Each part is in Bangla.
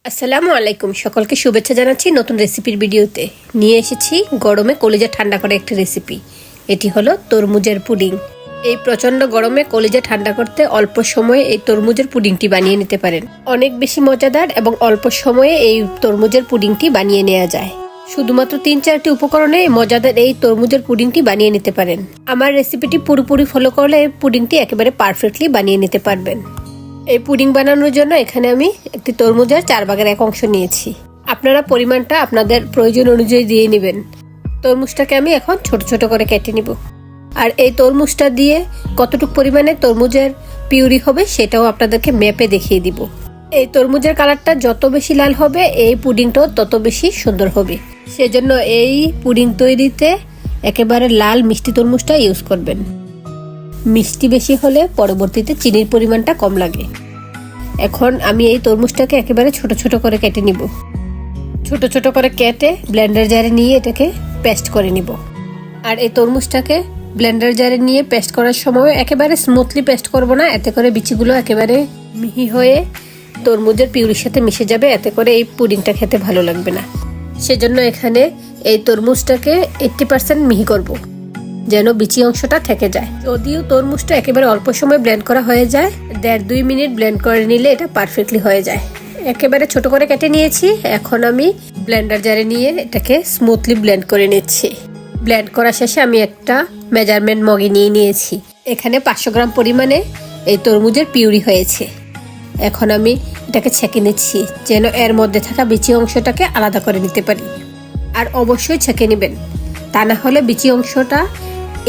আসসালামু আলাইকুম, সকলকে শুভেচ্ছা জানাচ্ছি। নতুন রেসিপির ভিডিওতে নিয়ে এসেছি গরমে কলিজা ঠান্ডা করে একটি রেসিপি। এটি হলো তরমুজের পুডিং। এই প্রচণ্ড গরমে কলিজা ঠান্ডা করতে অল্প সময়ে এই তরমুজের পুডিংটি বানিয়ে নিতে পারেন। অনেক বেশি মজাদার এবং অল্প সময়ে এই তরমুজের পুডিংটি বানিয়ে নেওয়া যায়। শুধুমাত্র 3-4টি উপকরণে মজাদার এই তরমুজের পুডিংটি বানিয়ে নিতে পারেন। আমার রেসিপিটি পুরোপুরি ফলো করলে এই পুডিংটি একেবারে পারফেক্টলি বানিয়ে নিতে পারবেন। এই পুডিং বানানোর জন্য এখানে আমি একটি তরমুজের 4/1 অংশ নিয়েছি। আপনারা পরিমাণটা আপনাদের প্রয়োজন অনুযায়ী দিয়ে নেবেন। তরমুজটাকে আমি এখন ছোট ছোট করে কেটে নিব। আর এই তরমুজটা দিয়ে কতটুকু পরিমাণে তরমুজের পিউরি হবে সেটাও আপনাদেরকে ম্যাপে দেখিয়ে দিব। এই তরমুজের কালারটা যত বেশি লাল হবে এই পুডিংটাও তত বেশি সুন্দর হবে। সেজন্য এই পুডিং তৈরিতে একেবারে লাল মিষ্টি তরমুজটা ইউজ করবেন। মিষ্টি বেশি হলে পরবর্তীতে চিনির পরিমাণটা কম লাগে। এখন আমি এই তরমুজটাকে একেবারে ছোট ছোট করে কেটে নিব। ছোট ছোট করে কেটে ব্লেন্ডার জারে নিয়ে এটাকে পেস্ট করে নিব। আর এই তরমুজটাকে ব্লেন্ডার জারে নিয়ে পেস্ট করার সময় একেবারে স্মুথলি পেস্ট করব না, এতে করে বিচিগুলো একেবারে মিহি হয়ে তরমুজের পিউরির সাথে মিশে যাবে। এতে করে এই পুডিংটা খেতে ভালো লাগবে না। সেজন্য এখানে এই তরমুজটাকে 80% মিহি করব, যেন বিচি অংশটা থেকে যায়। যদিও তরমুজটা একেবারে অল্প সময় ব্লেন্ড করা হয়ে যায়, 1.5-2 মিনিট ব্লেন্ড করে নিলে এটা পারফেক্টলি হয়ে যায়। একেবারে ছোট করে কেটে নিয়েছি। এখন আমি ব্লেন্ডার জারে নিয়ে এটাকে স্মুথলি ব্লেন্ড করে নিচ্ছি। ব্লেন্ড করা শেষে আমি একটা মেজারমেন্ট মগে নিয়ে নিয়েছি। এখানে 500 গ্রাম পরিমাণে এই তরমুজের পিউরি হয়েছে। এখন আমি এটাকে ছেঁকে নিচ্ছি, যেন এর মধ্যে থাকা বিচি অংশটাকে আলাদা করে নিতে পারি। আর অবশ্যই ছেঁকে নেবেন, তা না হলে বিচি অংশটা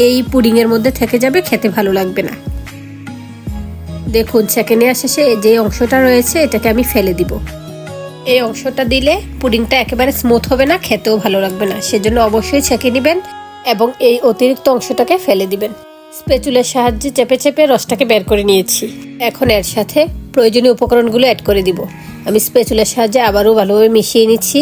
এই পুডিং এর মধ্যে থেকে যাবে, খেতে ভালো লাগবে না। দেখুন, ছেঁকে নেওয়া শেষে যে অংশটা রয়েছে এটাকে আমি ফেলে দিব। এই অংশটা দিলে পুডিংটা একেবারে স্মুথ হবে না, খেতেও ভালো লাগবে না। সেজন্য অবশ্যই ছেঁকে নেবেন এবং এই অতিরিক্ত অংশটাকে ফেলে দিবেন। স্প্যাচুলার সাহায্যে চেপে চেপে রসটাকে বের করে নিয়েছি। এখন এর সাথে প্রয়োজনীয় উপকরণগুলো অ্যাড করে দিব। আমি স্প্যাচুলার সাহায্যে আবারও ভালোভাবে মিশিয়ে নিচ্ছি।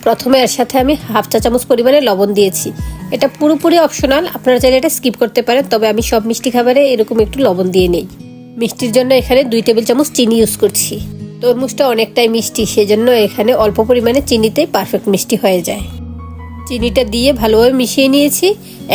প্রথমে এর সাথে আমি 1/2 চা চামচ পরিমাণে লবণ দিয়েছি। এটা পুরোপুরি অপশনাল, আপনারা চাইলে এটা স্কিপ করতে পারেন, তবে আমি সব মিষ্টি খাবারে এরকম একটু লবণ দিয়ে নেই। মিষ্টির জন্য এখানে 2 টেবিল চামচ চিনি ইউজ করছি। তরমুজটা অনেকটাই মিষ্টি, সেজন্য এখানে অল্প পরিমাণে চিনিতেই পারফেক্ট মিষ্টি হয়ে যায়। চিনিটা দিয়ে ভালোভাবে মিশিয়ে নিয়েছি।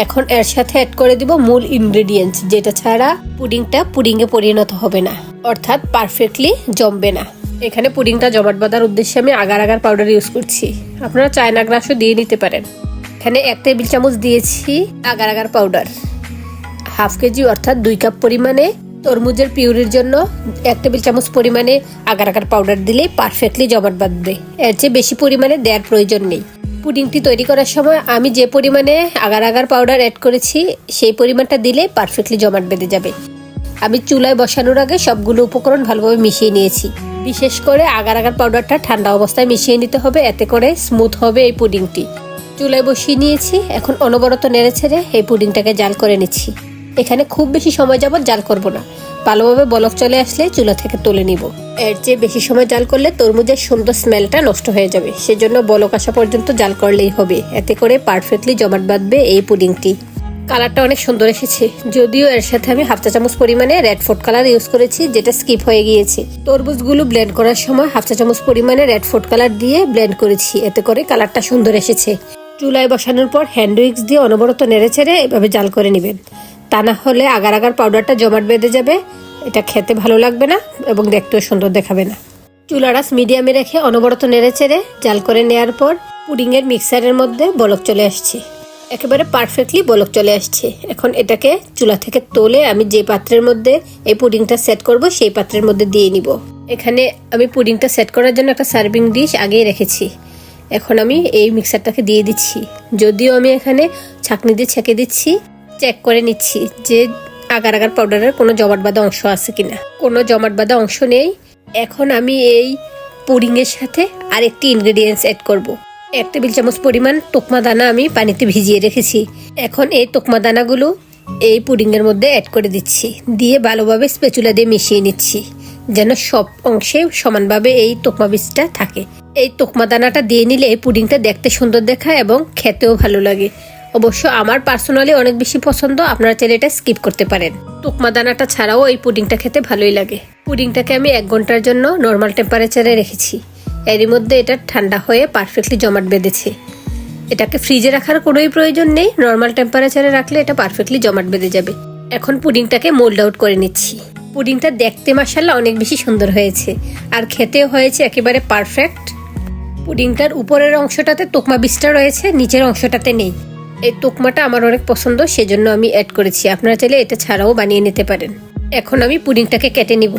এখন এর সাথে অ্যাড করে দিব মূল ইনগ্রেডিয়েন্টস, যেটা ছাড়া পুডিংটা পুডিংয়ে পরিণত হবে না, অর্থাৎ পারফেক্টলি জমবে না। এখানে পুডিংটা জমাট বাঁধার উদ্দেশ্যে আমি আগার আগার পাউডার ইউজ করছি। আপনারা চায়না গ্রাসও দিয়ে নিতে পারেন। এখানে 1 টেবিল চামচ দিয়েছি আগার আগার পাউডার। 1/2 কেজি অর্থাৎ 2 কাপ পরিমাণে তরমুজের পিউরির জন্য 1 টেবিল চামচ পরিমাণে আগার আগার পাউডার দিলে পারফেক্টলি জমাট বাঁধবে। এর চেয়ে বেশি পরিমাণে দেওয়ার প্রয়োজন নেই। পুডিংটি তৈরি করার সময় আমি যে পরিমাণে আগার আগার পাউডার অ্যাড করেছি সেই পরিমাণটা দিলে পারফেক্টলি জমাট বেঁধে যাবে। আমি চুলায় বসানোর আগে সবগুলো উপকরণ ভালোভাবে মিশিয়ে নিয়েছি। বিশেষ করে আগার আগার পাউডারটা ঠান্ডা অবস্থায় মিশিয়ে নিতে হবে, এতে করে স্মুথ হবে এই পুডিংটি। চুলায় বসিয়ে নিয়েছি। এখন অনবরত নেড়ে ছেড়ে এই পুডিংটাকে জাল করে নিচ্ছি। এখানে খুব বেশি সময় যাবত জাল করব না, ভালোভাবে বলক চলে আসলে চুলা থেকে তুলে নিব। এর চেয়ে বেশি সময় জাল করলে তরমুজের সুন্দর স্মেলটা নষ্ট হয়ে যাবে, সেজন্য বলক আসা পর্যন্ত জাল করলেই হবে। এতে করে পারফেক্টলি জমাট বাঁধবে এই পুডিংটি। কালারটা অনেক সুন্দর এসেছে, যদিও এর সাথে আমি 1/2 চা চামচ পরিমাণে রেড ফুড কালার ইউজ করেছি, যেটা স্কিপ হয়ে গিয়েছে। তরমুজগুলো ব্লেন্ড করার সময় 1/2 চা চামচ পরিমাণে রেড ফুড কালার দিয়ে ব্লেন্ড করেছি, এতে করে কালারটা সুন্দর এসেছে। চুলায় বসানোর পর হ্যান্ড উইক্স দিয়ে অনবরত নেড়ে ছেড়ে এভাবে জাল করে নেবেন, তা না হলে আগার আগার পাউডারটা জমাট বেঁধে যাবে, এটা খেতে ভালো লাগবে না এবং দেখতেও সুন্দর দেখাবে না। চুলার আঁচ মিডিয়ামে রেখে অনবরত নেড়ে ছেড়ে জাল করে নেওয়ার পর পুডিংয়ের মিক্সারের মধ্যে বলক চলে আসছে, একেবারে পারফেক্টলি বলক চলে আসছে। এখন এটাকে চুলা থেকে তুলে আমি যে পাত্রের মধ্যে এই পুডিংটা সেট করব সেই পাত্রের মধ্যে দিয়ে নিব। এখানে আমি পুডিংটা সেট করার জন্য একটা সার্ভিং ডিশ আগেই রেখেছি। এখন আমি এই মিক্সারটাকে দিয়ে দিচ্ছি। যদিও আমি এখানে ছাঁকনি দিয়ে ছেঁকে দিচ্ছি, চেক করে নিচ্ছি যে আগার আগার পাউডারের কোনো জমাট বাঁধা অংশ আছে কিনা। কোনো জমাট বাঁধা অংশ নেই। এখন আমি এই পুডিংয়ের সাথে আরেকটি ইনগ্রেডিয়েন্টস অ্যাড করব। 1 টেবিল চামচ পরিমাণ তোকমা দানা আমি পানিতে ভিজিয়ে রেখেছি। এখন এই তোকমা দানাগুলো এই পুডিংয়ের মধ্যে অ্যাড করে দিচ্ছি, দিয়ে ভালোভাবে স্প্যাচুলা দিয়ে মিশিয়ে নিচ্ছি, যেন সব অংশে সমানভাবে এই তোকমা বীজটা থাকে। এই তোকমা দানাটা দিয়ে নিলে এই পুডিংটা দেখতে সুন্দর দেখায় এবং খেতেও ভালো লাগে। অবশ্য আমার পার্সোনালি অনেক বেশি পছন্দ, আপনারা চাইলে এটা স্কিপ করতে পারেন। তোকমা দানাটা ছাড়াও এই পুডিংটা খেতে ভালোই লাগে। পুডিংটাকে আমি 1 ঘন্টার জন্য নর্মাল টেম্পারেচারে রেখেছি। এরই মধ্যে এটা ঠান্ডা হয়ে পারফেক্টলি জমাট বেঁধেছে। এটাকে ফ্রিজে রাখার কোনোই প্রয়োজন নেই, নর্মাল টেম্পারেচারে রাখলে এটা পারফেক্টলি জমাট বেঁধে যাবে। এখন পুডিংটাকে মোল্ড আউট করে নিচ্ছি। পুডিংটা দেখতে মাশাআল্লাহ অনেক বেশি সুন্দর হয়েছে, আর খেতেও হয়েছে একেবারে পারফেক্ট। পুডিংটার উপরের অংশটাতে তোকমা বীজটা রয়েছে, নিচের অংশটাতে নেই। এই তোকমাটা আমার অনেক পছন্দ, সেজন্য আমি অ্যাড করেছি। আপনারা চাইলে এটা ছাড়াও বানিয়ে নিতে পারেন। এখন আমি পুডিংটাকে কেটে নিব।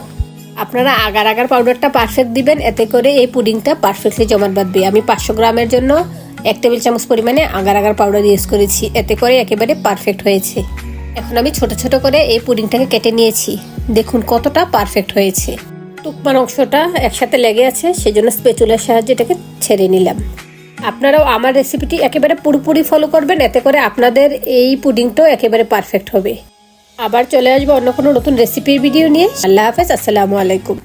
আপনারা আগার আগার পাউডারটা পারফেক্ট দিবেন, এতে করে এই পুডিংটা পারফেক্টলি জমাট বাঁধবে। আমি 500 গ্রামের জন্য 1 টেবিল চামচ পরিমাণে আগার আগার পাউডার ইউজ করেছি, এতে করে একেবারে পারফেক্ট হয়েছে। এখন আমি ছোট ছোট করে এই পুডিংটাকে কেটে নিয়েছি। দেখুন কতটা পারফেক্ট হয়েছে। টুকমার অংশটা একসাথে লেগে আছে, সেজন্য স্প্যাচুলার সাহায্যে এটাকে ছেড়ে নিলাম। আপনারাও আমার রেসিপিটি একেবারে পুরোপুরি ফলো করবেন, এতে করে আপনাদের এই পুডিংটাও একেবারে পারফেক্ট হবে। আবার চলে আসবো অন্য কোনো নতুন রেসিপির ভিডিও নিয়ে। আল্লাহ হাফেজ, আসসালামু আলাইকুম।